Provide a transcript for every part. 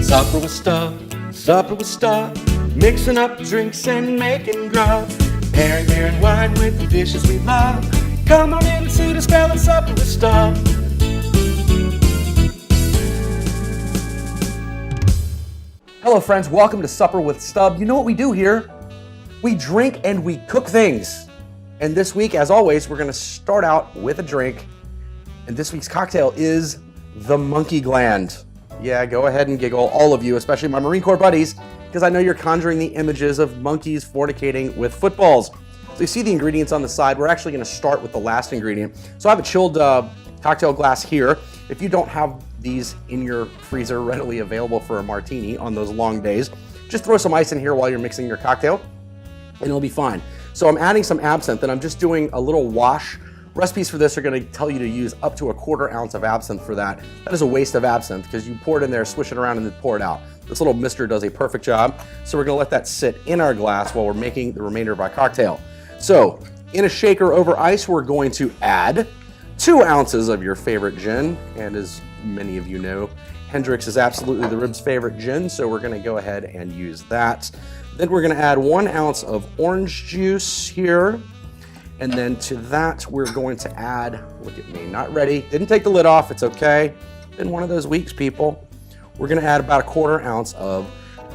Supper with Stub, supper with Stub, mixing up drinks and making grub, pairing beer and wine with the dishes we love. Come on in and suit a spell of Supper with Stub. Hello friends, welcome to Supper with Stub. You know what we do here? We drink and we cook things. And this week, as always, we're gonna start out with a drink. And this week's cocktail is the Monkey Gland. Yeah, go ahead and giggle, all of you, especially my Marine Corps buddies, because I know you're conjuring the images of monkeys fornicating with footballs. So you see the ingredients on the side. We're actually gonna start with the last ingredient. So I have a chilled cocktail glass here. If you don't have these in your freezer readily available for a martini on those long days, just throw some ice in here while you're mixing your cocktail and it'll be fine. So I'm adding some absinthe and I'm just doing a little wash. Recipes for this are gonna tell you to use up to 1/4 ounce of absinthe for that. That is a waste of absinthe because you pour it in there, swish it around and then pour it out. This little mister does a perfect job. So we're gonna let that sit in our glass while we're making the remainder of our cocktail. So in a shaker over ice, we're going to add 2 ounces of your favorite gin. And as many of you know, Hendrick's is absolutely the rib's favorite gin, so we're gonna go ahead and use that. Then we're gonna add 1 ounce of orange juice here. And then to that, we're going to add, look at me, not ready, didn't take the lid off, it's okay. Been one of those weeks, people. We're gonna add about 1/4 ounce of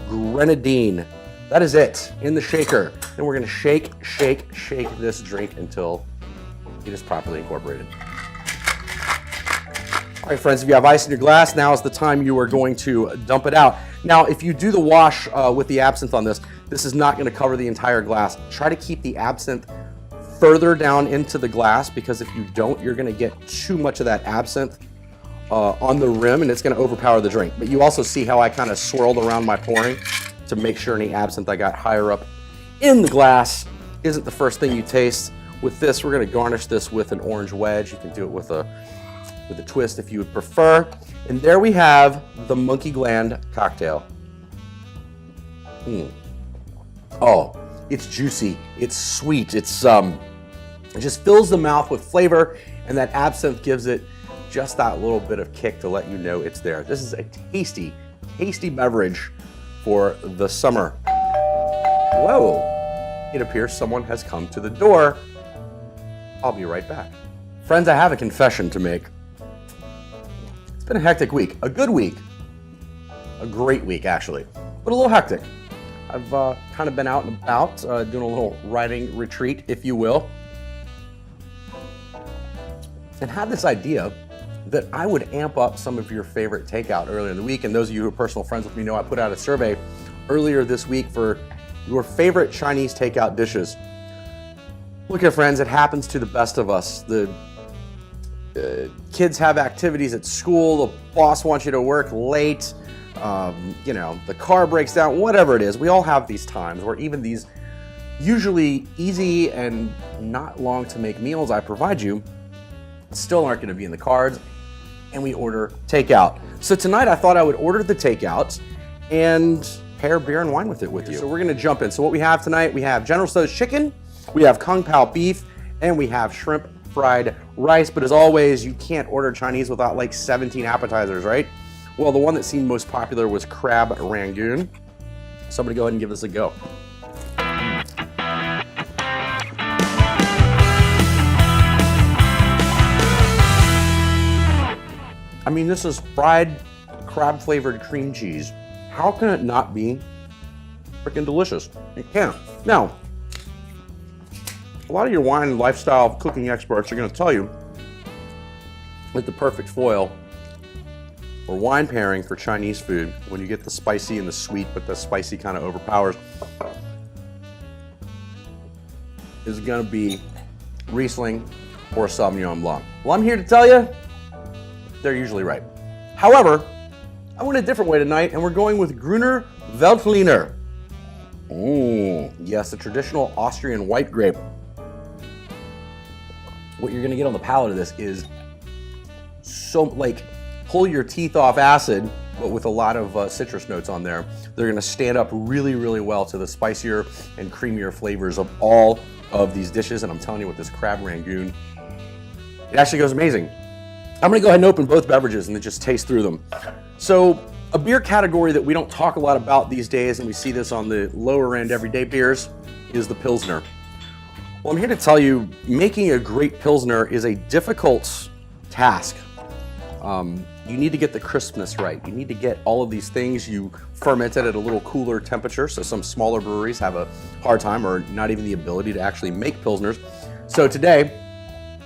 grenadine. That is it, in the shaker. And we're gonna shake, shake, shake this drink until it is properly incorporated. All right, friends, if you have ice in your glass, now is the time you are going to dump it out. Now, if you do the wash with the absinthe on this, this is not gonna cover the entire glass. Try to keep the absinthe further down into the glass, because if you don't, you're gonna get too much of that absinthe on the rim and it's gonna overpower the drink. But you also see how I kind of swirled around my pouring to make sure any absinthe I got higher up in the glass isn't the first thing you taste. With this, we're gonna garnish this with an orange wedge. You can do it with a twist if you would prefer. And there we have the Monkey Gland cocktail. Oh, it's juicy, it's sweet, it just fills the mouth with flavor, and that absinthe gives it just that little bit of kick to let you know it's there. This is a tasty, tasty beverage for the summer. Whoa, it appears someone has come to the door. I'll be right back. Friends, I have a confession to make. It's been a hectic week, a good week, a great week actually, but a little hectic. I've kind of been out and about, doing a little writing retreat, if you will, and had this idea that I would amp up some of your favorite takeout earlier in the week. And those of you who are personal friends with me know I put out a survey earlier this week for your favorite Chinese takeout dishes. Look at friends, it happens to the best of us. The kids have activities at school, the boss wants you to work late, you know, the car breaks down, whatever it is. We all have these times where even these usually easy and not long to make meals I provide you still aren't gonna be in the cards, and we order takeout. So tonight I thought I would order the takeout and pair beer and wine with it with you. So we're gonna jump in. So what we have tonight, we have General Tso's chicken, we have Kung Pao beef, and we have shrimp fried rice. But as always, you can't order Chinese without like 17 appetizers, right? Well, the one that seemed most popular was crab rangoon. So I'm gonna go ahead and give this a go. I mean, this is fried crab flavored cream cheese. How can it not be freaking delicious? It can't. Now, a lot of your wine and lifestyle cooking experts are gonna tell you that the perfect foil or wine pairing for Chinese food, when you get the spicy and the sweet, but the spicy kind of overpowers, is gonna be Riesling or Sauvignon Blanc. Well, I'm here to tell you, they're usually right. However, I went a different way tonight, and we're going with Gruner Veltliner. Yes, the traditional Austrian white grape. What you're gonna get on the palate of this is so, like, pull your teeth off acid, but with a lot of citrus notes on there. They're gonna stand up really, really well to the spicier and creamier flavors of all of these dishes. And I'm telling you, with this crab rangoon, it actually goes amazing. I'm gonna go ahead and open both beverages and then just taste through them. So A beer category that we don't talk a lot about these days, and we see this on the lower end everyday beers, is the Pilsner. Well, I'm here to tell you, making a great Pilsner is a difficult task. You need to get the crispness right. You need to get all of these things. You ferment it at a little cooler temperature, so some smaller breweries have a hard time or not even the ability to actually make Pilsners. So today,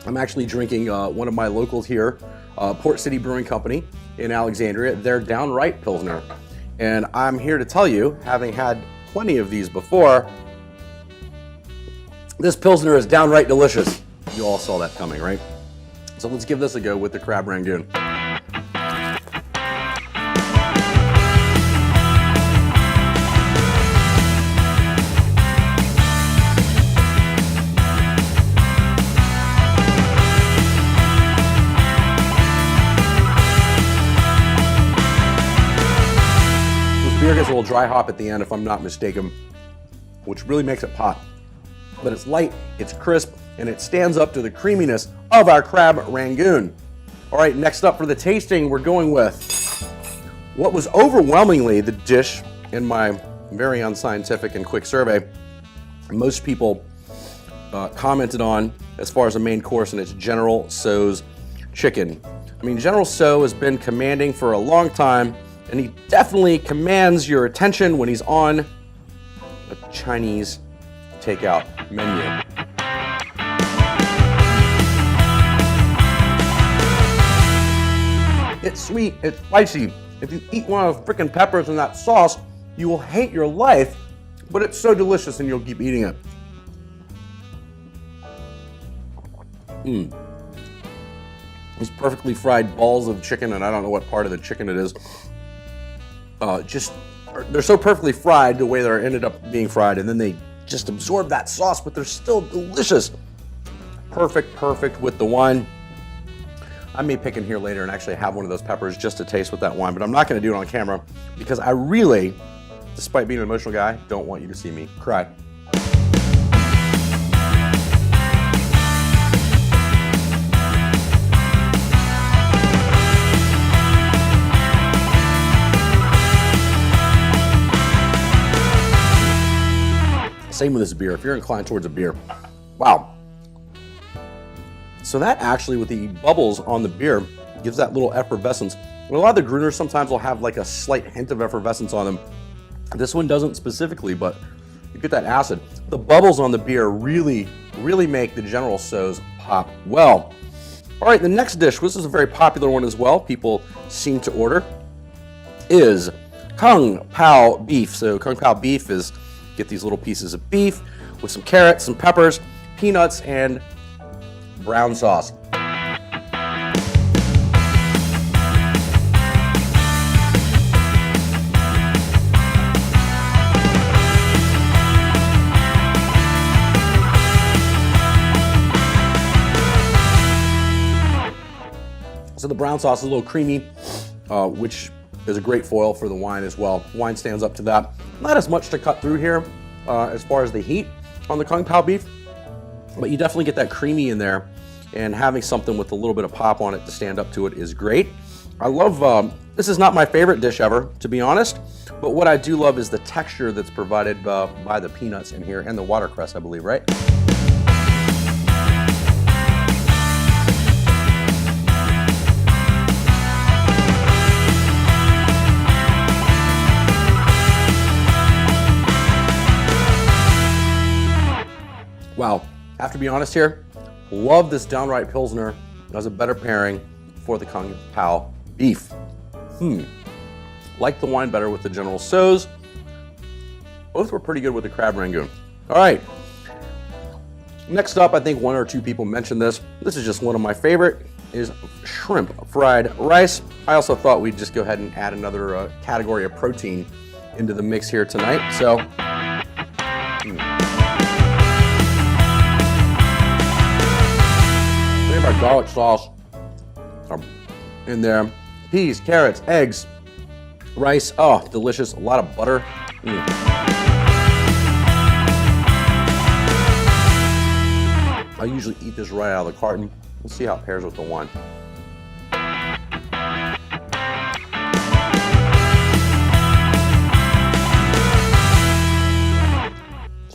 I'm actually drinking one of my locals here, Port City Brewing Company in Alexandria, their Downright Pilsner. And I'm here to tell you, having had plenty of these before, this Pilsner is downright delicious. You all saw that coming, right? So let's give this a go with the Crab Rangoon. Beer gets a little dry hop at the end, if I'm not mistaken, which really makes it pop. But it's light, it's crisp, and it stands up to the creaminess of our Crab Rangoon. All right, next up for the tasting, we're going with what was overwhelmingly the dish in my very unscientific and quick survey. Most people commented on as far as the main course, and it's General Tso's chicken. I mean, General Tso has been commanding for a long time, and he definitely commands your attention when he's on a Chinese takeout menu. It's sweet, it's spicy. If you eat one of those freaking peppers in that sauce, you will hate your life, but it's so delicious and you'll keep eating it. These perfectly fried balls of chicken, and I don't know what part of the chicken it is. They're so perfectly fried the way they ended up being fried, and then they just absorb that sauce, but they're still delicious. Perfect with the wine. I may pick in here later and actually have one of those peppers just to taste with that wine, but I'm not going to do it on camera because I really, despite being an emotional guy, don't want you to see me cry. Same with this beer, if you're inclined towards a beer. Wow. So that actually, with the bubbles on the beer, gives that little effervescence. And a lot of the Gruners sometimes will have like a slight hint of effervescence on them. This one doesn't specifically, but you get that acid. The bubbles on the beer really make the General Tso's pop well. All right, the next dish, this is a very popular one as well, people seem to order, is Kung Pao beef. So Kung Pao beef is, get these little pieces of beef with some carrots, some peppers, peanuts, and brown sauce. So the brown sauce is a little creamy, which is a great foil for the wine as well. Wine stands up to that. Not as much to cut through here as far as the heat on the Kung Pao beef, but you definitely get that creamy in there, and having something with a little bit of pop on it to stand up to it is great. I love, this is not my favorite dish ever, to be honest, but what I do love is the texture that's provided by the peanuts in here and the watercress, I believe, right? Wow, I have to be honest here, love this Downright Pilsner as a better pairing for the Kung Pao beef. Like the wine better with the General Tso's. Both were pretty good with the Crab Rangoon. All right, next up, I think one or two people mentioned this. This is just one of my favorite, is shrimp fried rice. I also thought we'd just go ahead and add another category of protein into the mix here tonight. So, our garlic sauce in there, peas, carrots, eggs, rice. Oh, delicious. A lot of butter. I usually eat this right out of the carton. Let's see how it pairs with the wine.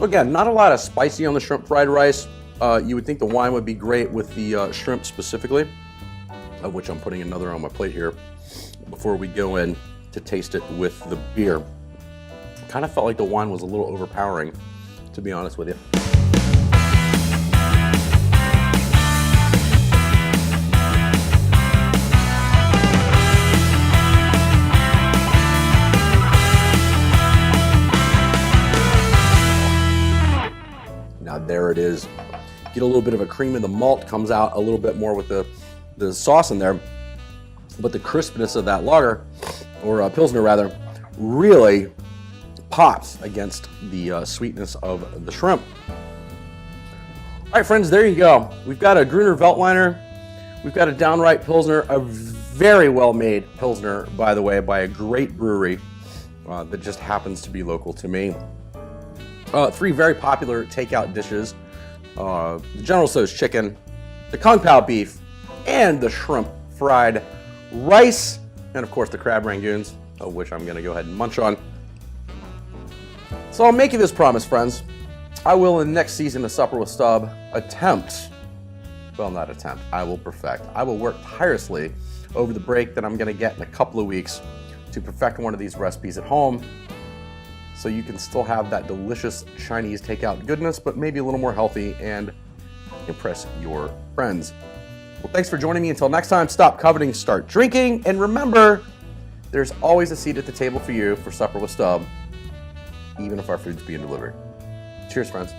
So again, not a lot of spicy on the shrimp fried rice. You would think the wine would be great with the shrimp specifically, of which I'm putting another on my plate here before we go in to taste it with the beer. Kind of felt like the wine was a little overpowering, to be honest with you. Now there it is. Get a little bit of a cream of the malt, comes out a little bit more with the sauce in there, but the crispness of that lager, or Pilsner rather, really pops against the sweetness of the shrimp. All right, friends, there you go. We've got a Gruner Veltliner. We've got a downright Pilsner, a very well-made Pilsner, by the way, by a great brewery that just happens to be local to me. 3 very popular takeout dishes. The General Tso's chicken, the Kung Pao beef, and the shrimp fried rice, and of course the crab rangoons, of which I'm gonna go ahead and munch on. So I'll make you this promise, friends. I will in the next season of Supper with Stub I will perfect. I will work tirelessly over the break that I'm gonna get in a couple of weeks to perfect one of these recipes at home, so you can still have that delicious Chinese takeout goodness, but maybe a little more healthy and impress your friends. Well, thanks for joining me. Until next time, stop coveting, start drinking, and remember, there's always a seat at the table for you for Supper with Stub, even if our food's being delivered. Cheers, friends.